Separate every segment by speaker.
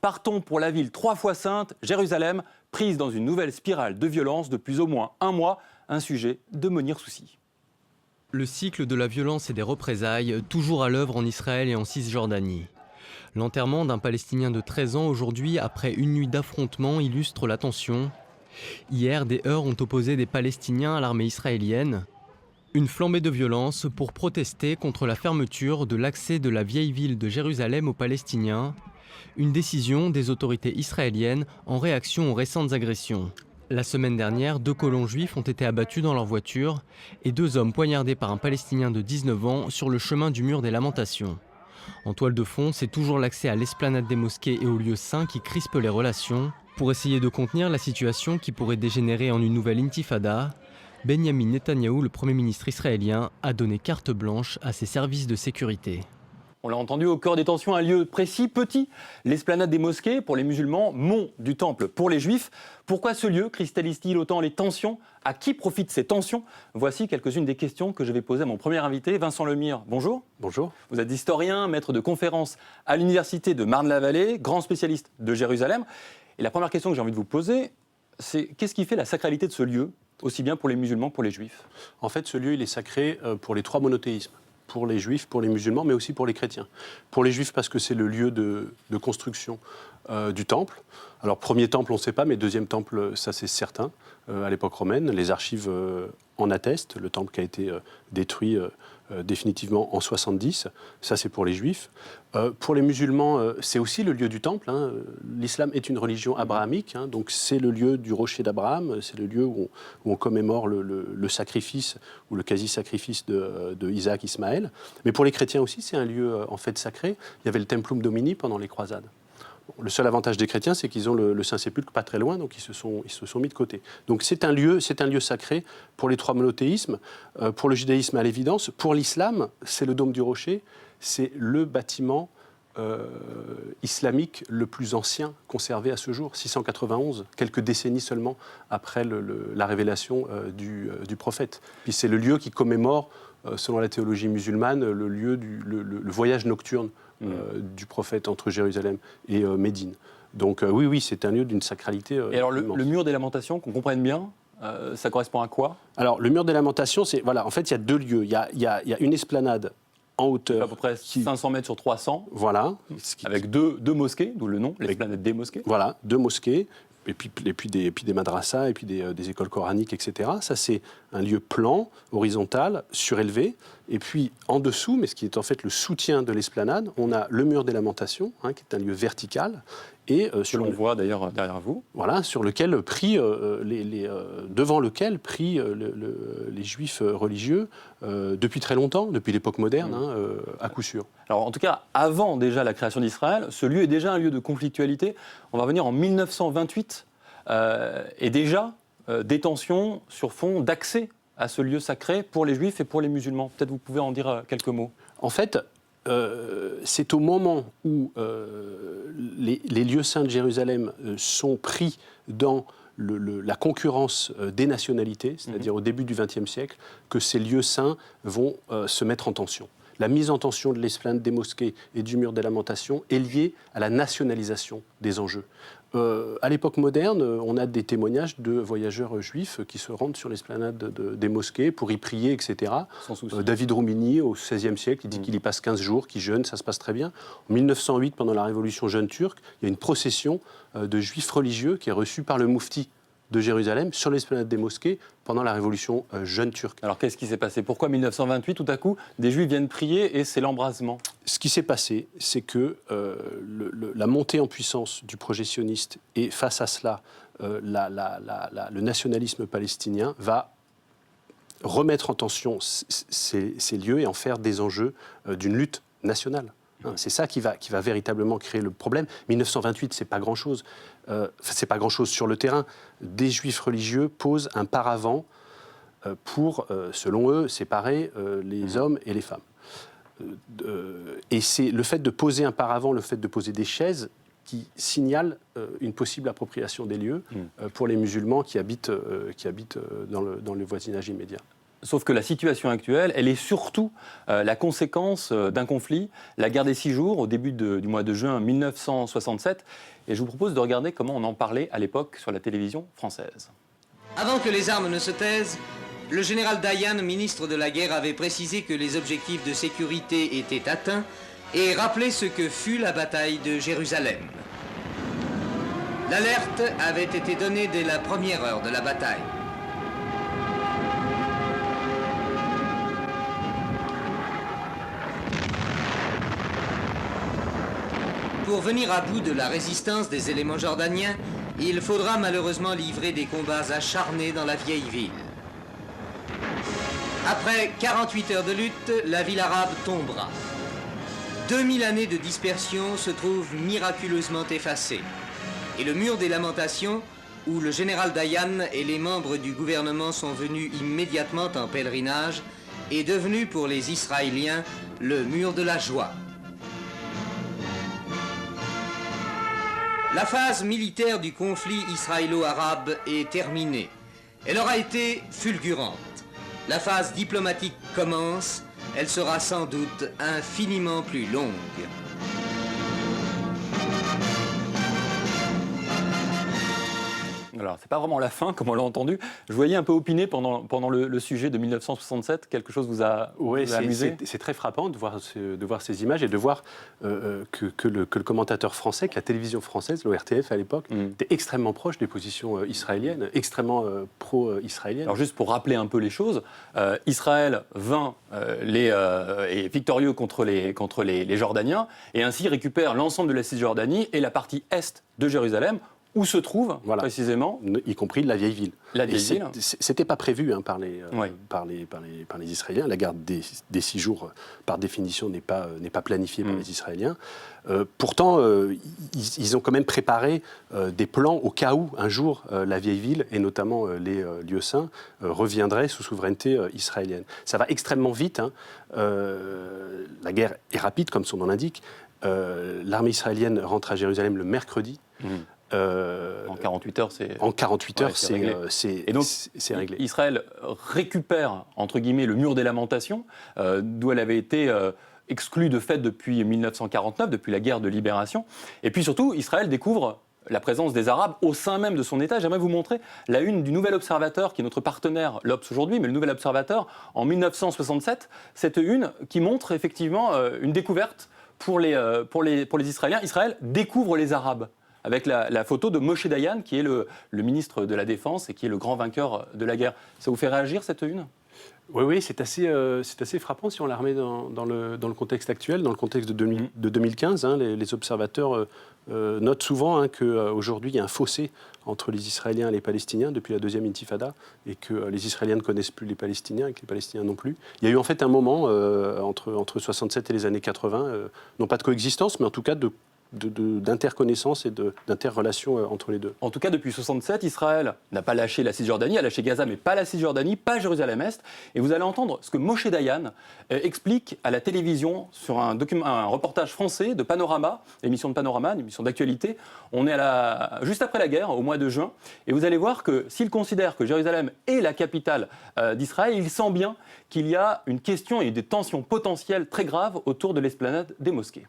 Speaker 1: Partons pour la ville 3 fois sainte, Jérusalem, prise dans une nouvelle spirale de violence depuis au moins un mois, un sujet de Monir Souci.
Speaker 2: Le cycle de la violence et des représailles, toujours à l'œuvre en Israël et en Cisjordanie. L'enterrement d'un Palestinien de 13 ans aujourd'hui, après une nuit d'affrontements, illustre la tension. Hier, des heurts ont opposé des Palestiniens à l'armée israélienne. Une flambée de violence pour protester contre la fermeture de l'accès de la vieille ville de Jérusalem aux Palestiniens. Une décision des autorités israéliennes en réaction aux récentes agressions. La semaine dernière, 2 colons juifs ont été abattus dans leur voiture et 2 hommes poignardés par un Palestinien de 19 ans sur le chemin du mur des Lamentations. En toile de fond, c'est toujours l'accès à l'esplanade des mosquées et aux lieux saints qui crispe les relations. Pour essayer de contenir la situation qui pourrait dégénérer en une nouvelle intifada, Benyamin Netanyahou, le Premier ministre israélien, a donné carte blanche à ses services de sécurité.
Speaker 1: On l'a entendu, au cœur des tensions, un lieu précis, petit, l'esplanade des mosquées pour les musulmans, mont du temple pour les juifs. Pourquoi ce lieu cristallise-t-il autant les tensions? À qui profitent ces tensions? Voici quelques-unes des questions que je vais poser à mon premier invité, Vincent Lemire. Bonjour.
Speaker 3: Bonjour.
Speaker 1: Vous êtes historien, maître de conférences à l'université de Marne-la-Vallée, grand spécialiste de Jérusalem. Et la première question que j'ai envie de vous poser, c'est qu'est-ce qui fait la sacralité de ce lieu, aussi bien pour les musulmans que pour les juifs?
Speaker 3: En fait, ce lieu, il est sacré pour les 3 monothéismes. Pour les juifs, pour les musulmans, mais aussi pour les chrétiens. Pour les juifs, parce que c'est le lieu de construction du temple. Alors, premier temple, on ne sait pas, mais deuxième temple, ça c'est certain, à l'époque romaine. Les archives en attestent, le temple qui a été détruit définitivement en 70, ça c'est pour les juifs. Pour les musulmans, c'est aussi le lieu du temple. Hein. L'islam est une religion abrahamique, hein, donc c'est le lieu du rocher d'Abraham, c'est le lieu où on commémore le sacrifice ou le quasi-sacrifice de Isaac, Ismaël. Mais pour les chrétiens aussi, c'est un lieu en fait sacré. Il y avait le Templum Domini pendant les croisades. Le seul avantage des chrétiens, c'est qu'ils ont le Saint-Sépulcre pas très loin, donc ils se sont mis de côté. Donc c'est un lieu sacré pour les 3 monothéismes, pour le judaïsme à l'évidence. Pour l'islam, c'est le Dôme du Rocher, c'est le bâtiment islamique le plus ancien conservé à ce jour, 691, quelques décennies seulement après la révélation du prophète. Puis c'est le lieu qui commémore, selon la théologie musulmane, le voyage nocturne du prophète entre Jérusalem et Médine. Donc oui, c'est un lieu d'une sacralité
Speaker 1: Et alors
Speaker 3: immense.
Speaker 1: le mur des Lamentations, qu'on comprenne bien, ça correspond à quoi?
Speaker 3: Alors le mur des Lamentations, en fait il y a 2 lieux. Il y a une esplanade en hauteur.
Speaker 1: À peu près 500 mètres sur 300,
Speaker 3: Voilà.
Speaker 1: avec deux mosquées, d'où le nom, l'esplanade des mosquées.
Speaker 3: Voilà, 2 mosquées. Et puis des madrasas, et puis des écoles coraniques, etc. Ça, c'est un lieu plan, horizontal, surélevé. Et puis, en dessous, mais ce qui est en fait le soutien de l'esplanade, on a le mur des Lamentations, hein, qui est un lieu vertical. Et
Speaker 1: Que l'on voit d'ailleurs derrière vous.
Speaker 3: Voilà, sur lequel devant lequel prient les juifs religieux depuis très longtemps, depuis l'époque moderne, hein, à coup sûr.
Speaker 1: Alors en tout cas, avant déjà la création d'Israël, ce lieu est déjà un lieu de conflictualité. On va revenir en 1928, et déjà des tensions sur fond d'accès à ce lieu sacré pour les juifs et pour les musulmans. Peut-être vous pouvez en dire quelques mots.
Speaker 3: En fait, c'est au moment où les lieux saints de Jérusalem sont pris dans la concurrence des nationalités, c'est-à-dire au début du XXe siècle, que ces lieux saints vont se mettre en tension. La mise en tension de l'esplanade des mosquées et du mur des Lamentations est liée à la nationalisation des enjeux. À l'époque moderne, on a des témoignages de voyageurs juifs qui se rendent sur l'esplanade des mosquées pour y prier, etc.
Speaker 1: Sans souci.
Speaker 3: David Roumini, au XVIe siècle, il dit qu'il y passe 15 jours, qu'il jeûne, ça se passe très bien. En 1908, pendant la révolution jeune turque, il y a une procession de juifs religieux qui est reçue par le moufti de Jérusalem sur l'esplanade des mosquées pendant la révolution jeune turque.
Speaker 1: Alors qu'est-ce qui s'est passé? Pourquoi 1928, tout à coup, des juifs viennent prier et c'est l'embrasement?
Speaker 3: Ce qui s'est passé, c'est que la montée en puissance du projet sioniste et face à cela, le nationalisme palestinien va remettre en tension ces lieux et en faire des enjeux d'une lutte nationale. C'est ça qui va véritablement créer le problème. 1928, c'est pas grand-chose. C'est pas grand-chose sur le terrain. Des juifs religieux posent un paravent pour, selon eux, séparer les hommes et les femmes. Et c'est le fait de poser un paravent, le fait de poser des chaises qui signale une possible appropriation des lieux pour les musulmans qui habitent dans le voisinage immédiat.
Speaker 1: Sauf que la situation actuelle, elle est surtout la conséquence d'un conflit, la guerre des 6 jours, au début du mois de juin 1967. Et je vous propose de regarder comment on en parlait à l'époque sur la télévision française.
Speaker 4: Avant que les armes ne se taisent, le général Dayan, ministre de la guerre, avait précisé que les objectifs de sécurité étaient atteints et rappelé ce que fut la bataille de Jérusalem. L'alerte avait été donnée dès la première heure de la bataille. Pour venir à bout de la résistance des éléments jordaniens, il faudra malheureusement livrer des combats acharnés dans la vieille ville. Après 48 heures de lutte, la ville arabe tombera. 2000 années de dispersion se trouvent miraculeusement effacées. Et le mur des lamentations, où le général Dayan et les membres du gouvernement sont venus immédiatement en pèlerinage, est devenu pour les Israéliens le mur de la joie. La phase militaire du conflit israélo-arabe est terminée. Elle aura été fulgurante. La phase diplomatique commence. Elle sera sans doute infiniment plus longue.
Speaker 1: Alors, c'est pas vraiment la fin, comme on l'a entendu. Je voyais un peu opiner pendant le sujet de 1967. Quelque chose vous a amusé ?
Speaker 3: C'est très frappant de voir ces images et de voir que le commentateur français, que la télévision française, l'ORTF à l'époque, était extrêmement proche des positions israéliennes, extrêmement pro-israéliennes.
Speaker 1: Alors juste pour rappeler un peu les choses, Israël vainc est victorieux contre les Jordaniens et ainsi récupère l'ensemble de la Cisjordanie et la partie est de Jérusalem, où se trouve précisément,
Speaker 3: y compris la vieille ville.
Speaker 1: La vieille ville.
Speaker 3: C'était pas prévu par les Israéliens. La guerre des 6 jours, par définition, n'est pas planifiée par les Israéliens. Pourtant, ils ont quand même préparé des plans au cas où un jour la vieille ville et notamment les lieux saints reviendraient sous souveraineté israélienne. Ça va extrêmement vite. La guerre est rapide, comme son nom l'indique. L'armée israélienne rentre à Jérusalem le mercredi.
Speaker 1: En 48 heures,
Speaker 3: c'est réglé.
Speaker 1: Israël récupère, entre guillemets, le mur des lamentations, d'où elle avait été exclue de fait depuis 1949, depuis la guerre de libération. Et puis surtout, Israël découvre la présence des Arabes au sein même de son État. J'aimerais vous montrer la une du Nouvel Observateur, qui est notre partenaire, l'Obs aujourd'hui, mais le Nouvel Observateur, en 1967. Cette une qui montre effectivement une découverte pour les Israéliens. Israël découvre les Arabes, avec la photo de Moshe Dayan, qui est le ministre de la Défense et qui est le grand vainqueur de la guerre. Ça vous fait réagir, cette une ?
Speaker 3: Oui, c'est assez frappant si on la remet dans le contexte actuel, dans le contexte de 2015. Les observateurs notent souvent qu'aujourd'hui, il y a un fossé entre les Israéliens et les Palestiniens depuis la deuxième intifada, et que les Israéliens ne connaissent plus les Palestiniens et que les Palestiniens non plus. Il y a eu en fait un moment, entre 67 et les années 80, non pas de coexistence, mais en tout cas d'interconnaissance et d'interrelation entre les deux.
Speaker 1: En tout cas, depuis 1967, Israël n'a pas lâché la Cisjordanie, a lâché Gaza, mais pas la Cisjordanie, pas Jérusalem-Est. Et vous allez entendre ce que Moshe Dayan explique à la télévision sur un reportage français de Panorama, l'émission de Panorama, une émission d'actualité. On est juste après la guerre, au mois de juin, et vous allez voir que s'il considère que Jérusalem est la capitale d'Israël, il sent bien qu'il y a une question et des tensions potentielles très graves autour de l'esplanade des mosquées.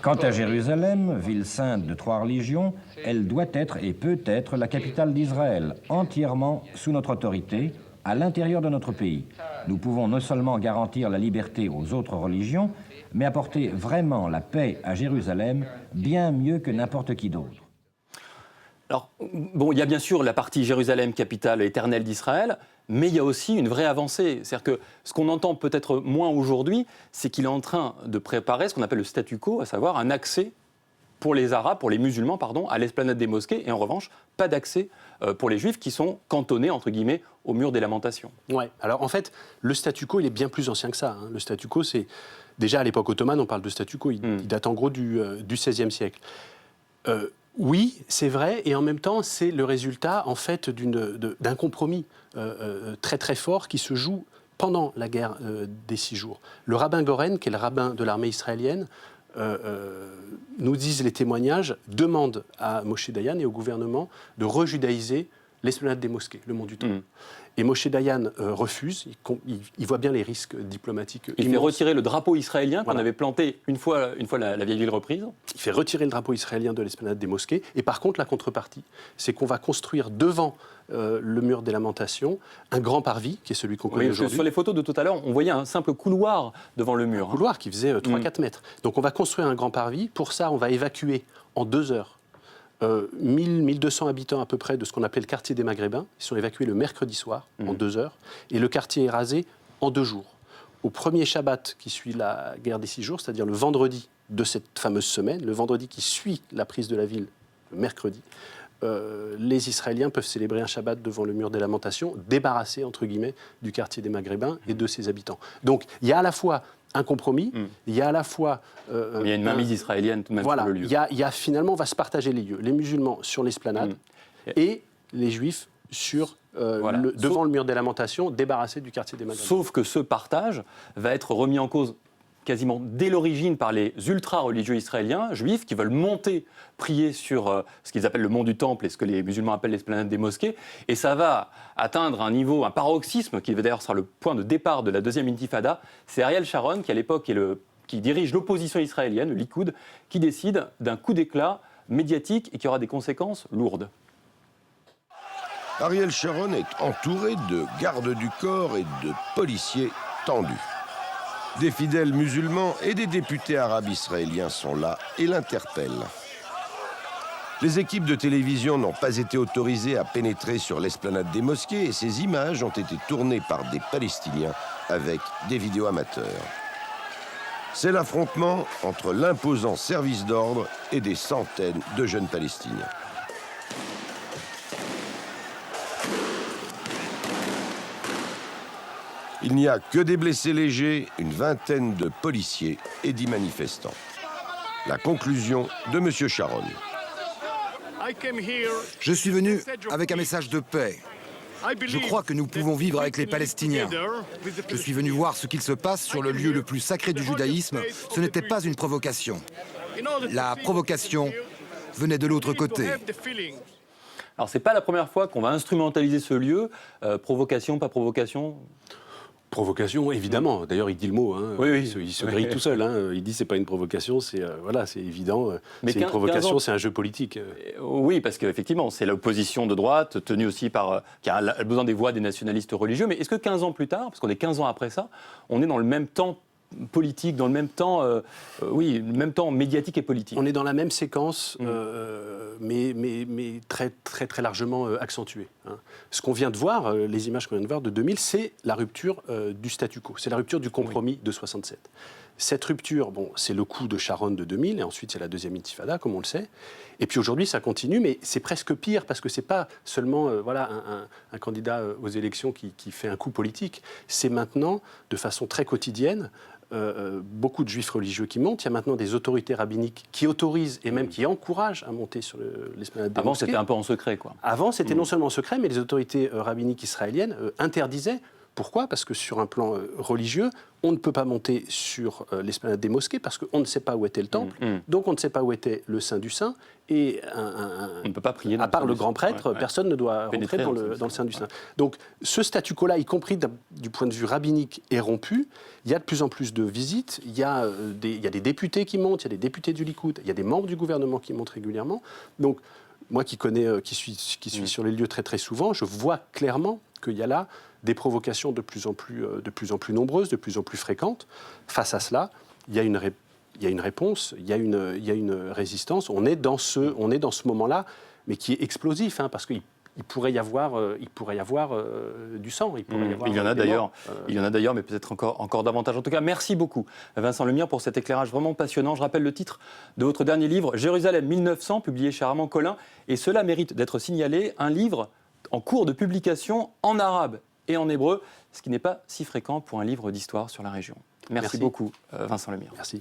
Speaker 5: Quant à Jérusalem, ville sainte de 3 religions, elle doit être et peut être la capitale d'Israël, entièrement sous notre autorité, à l'intérieur de notre pays. Nous pouvons non seulement garantir la liberté aux autres religions, mais apporter vraiment la paix à Jérusalem bien mieux que n'importe qui d'autre.
Speaker 1: Alors, bon, il y a bien sûr la partie Jérusalem, capitale éternelle d'Israël, mais il y a aussi une vraie avancée. C'est-à-dire que ce qu'on entend peut-être moins aujourd'hui, c'est qu'il est en train de préparer ce qu'on appelle le statu quo, à savoir un accès pour les Arabes, pour les musulmans, à l'esplanade des mosquées, et en revanche, pas d'accès pour les Juifs qui sont cantonnés, entre guillemets, au mur des lamentations.
Speaker 3: Ouais. Alors en fait, le statu quo, il est bien plus ancien que ça. Le statu quo, c'est déjà à l'époque ottomane, on parle de statu quo, il date en gros du XVIe siècle. Oui, c'est vrai, et en même temps, c'est le résultat en fait d'un compromis très très fort qui se joue pendant la guerre des 6 jours. Le rabbin Goren, qui est le rabbin de l'armée israélienne, nous disent les témoignages, demande à Moshe Dayan et au gouvernement de rejudaïser l'esplanade des mosquées, le mont du Temple. Et Moshe Dayan refuse, il voit bien les risques diplomatiques.
Speaker 1: Il fait retirer le drapeau israélien qu'on
Speaker 3: Voilà.
Speaker 1: avait planté une fois la vieille ville reprise.
Speaker 3: Il fait retirer le drapeau israélien de l'esplanade des mosquées. Et par contre, la contrepartie, c'est qu'on va construire devant le mur des Lamentations un grand parvis, qui est celui qu'on connaît
Speaker 1: Oui,
Speaker 3: aujourd'hui.
Speaker 1: sur les photos de tout à l'heure, on voyait un simple couloir devant le mur.
Speaker 3: Un couloir qui faisait 3-4 mètres. Donc on va construire un grand parvis. Pour ça, on va évacuer en 2 heures 1200 habitants à peu près de ce qu'on appelait le quartier des Maghrébins. Ils sont évacués le mercredi soir, en 2 heures. Et le quartier est rasé en 2 jours. Au premier Shabbat qui suit la guerre des 6 jours, c'est-à-dire le vendredi de cette fameuse semaine, le vendredi qui suit la prise de la ville, le mercredi, les Israéliens peuvent célébrer un Shabbat devant le mur des Lamentations, débarrassés, entre guillemets, du quartier des Maghrébins et de ses habitants. Donc il y a à la fois un compromis, il y a à la fois...
Speaker 1: Il y a une mainmise israélienne tout de même
Speaker 3: voilà,
Speaker 1: sur le lieu.
Speaker 3: il y a finalement, on va se partager les lieux. Les musulmans sur l'esplanade et les juifs sur, devant le mur des Lamentations, débarrassés du quartier des Maghrébins.
Speaker 1: Sauf que ce partage va être remis en cause quasiment dès l'origine par les ultra-religieux israéliens, juifs, qui veulent monter, prier sur ce qu'ils appellent le mont du Temple et ce que les musulmans appellent l'esplanade des mosquées. Et ça va atteindre un niveau, un paroxysme, qui d'ailleurs sera le point de départ de la deuxième intifada. C'est Ariel Sharon, qui à l'époque qui dirige l'opposition israélienne, le Likoud, qui décide d'un coup d'éclat médiatique et qui aura des conséquences lourdes.
Speaker 6: Ariel Sharon est entouré de gardes du corps et de policiers tendus. Des fidèles musulmans et des députés arabes israéliens sont là et l'interpellent. Les équipes de télévision n'ont pas été autorisées à pénétrer sur l'esplanade des mosquées et ces images ont été tournées par des Palestiniens avec des vidéoamateurs. C'est l'affrontement entre l'imposant service d'ordre et des centaines de jeunes Palestiniens. Il n'y a que des blessés légers, une vingtaine de policiers et 10 manifestants. La conclusion de M. Sharon.
Speaker 7: Je suis venu avec un message de paix. Je crois que nous pouvons vivre avec les Palestiniens. Je suis venu voir ce qu'il se passe sur le lieu le plus sacré du judaïsme. Ce n'était pas une provocation. La provocation venait de l'autre côté.
Speaker 1: Alors, c'est pas la première fois qu'on va instrumentaliser ce lieu. Provocation, pas provocation.
Speaker 3: Provocation, évidemment. D'ailleurs, il dit le mot. Hein.
Speaker 1: Oui.
Speaker 3: Il se grille tout seul. Hein. Il dit c'est pas une provocation, c'est voilà, c'est évident.
Speaker 1: Mais
Speaker 3: c'est une provocation, c'est un jeu politique.
Speaker 1: Oui, parce qu'effectivement, c'est l'opposition de droite, tenue aussi par... qui a besoin des voix des nationalistes religieux. Mais est-ce que 15 ans plus tard, parce qu'on est 15 ans après ça, on est dans le même temps politique, dans le même temps, le même temps médiatique et politique?
Speaker 3: On est dans la même séquence, mais très, très, très largement accentuée. Hein. Ce qu'on vient de voir, les images qu'on vient de voir de 2000, c'est la rupture du statu quo, c'est la rupture du compromis de 67. Cette rupture, bon, c'est le coup de Sharon de 2000, et ensuite c'est la deuxième intifada, comme on le sait. Et puis aujourd'hui, ça continue, mais c'est presque pire, parce que c'est pas seulement un candidat aux élections qui fait un coup politique. C'est maintenant, de façon très quotidienne, beaucoup de juifs religieux qui montent. Il y a maintenant des autorités rabbiniques qui autorisent et même qui encouragent à monter sur l'esplanade des mosquées.
Speaker 1: Avant, c'était un peu en secret, quoi.
Speaker 3: Avant, c'était non seulement en secret, mais les autorités rabbiniques israéliennes interdisaient. Pourquoi ? Parce que sur un plan religieux, on ne peut pas monter sur l'esplanade des mosquées parce qu'on ne sait pas où était le temple, donc on ne sait pas où était le Saint du Saint, et
Speaker 1: on ne peut pas prier.
Speaker 3: À part le grand prêtre, personne ne doit rentrer dans le Saint du Saint. Donc ce statu quo-là, y compris du point de vue rabbinique, est rompu. Il y a de plus en plus de visites, il y a des députés qui montent, il y a des députés du Likoud, il y a des membres du gouvernement qui montent régulièrement. Donc moi qui suis sur les lieux très très souvent, je vois clairement qu'il y a là des provocations de plus en plus nombreuses, de plus en plus fréquentes. Face à cela, il y a une réponse, il y a une résistance. On est dans ce moment-là, mais qui est explosif, hein, parce qu'il pourrait y avoir du sang.
Speaker 1: Il y en a d'ailleurs, mais peut-être encore davantage. En tout cas, merci beaucoup, Vincent Lemire, pour cet éclairage vraiment passionnant. Je rappelle le titre de votre dernier livre, Jérusalem 1900, publié chez Armand Collin. Et cela mérite d'être signalé, un livre en cours de publication en arabe et en hébreu, ce qui n'est pas si fréquent pour un livre d'histoire sur la région. Merci beaucoup, Vincent Lemire.
Speaker 3: Merci.